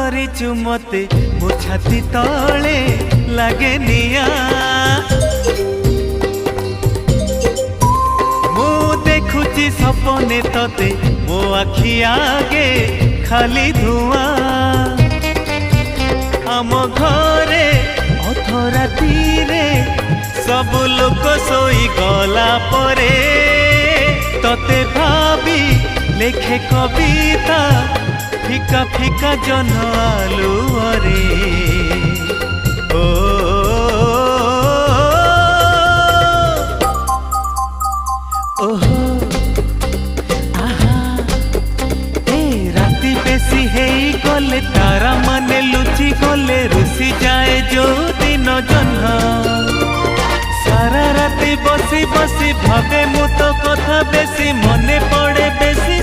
କରିଛୁ ମତେ ମୋ ଛାତି ତଳେ ଲାଗେ ନିଆଁ। ମୁଁ ଦେଖୁଛି ସପନେ ତତେ ମୋ ଆଖି ଆଗେ ଖାଲି ଧୂଆଁ। ଆମ ଘରେ ଅଧରାତିରେ ସବୁ ଲୋକ ଶୋଇ ଗଲା ପରେ ତତେ ଭାବି ଲେଖେ କବିତା ফিকা ফিকা জন আলুরে। ও ওহো আহা এ রাতি বেশি হেই গলে তারা মানে লুচি গলে রুষি যায় যৌদিন জহ্ন। সারা রাতি বসি বসি ভাবে মু তো কথা বেশি মনে পড়ে বেশি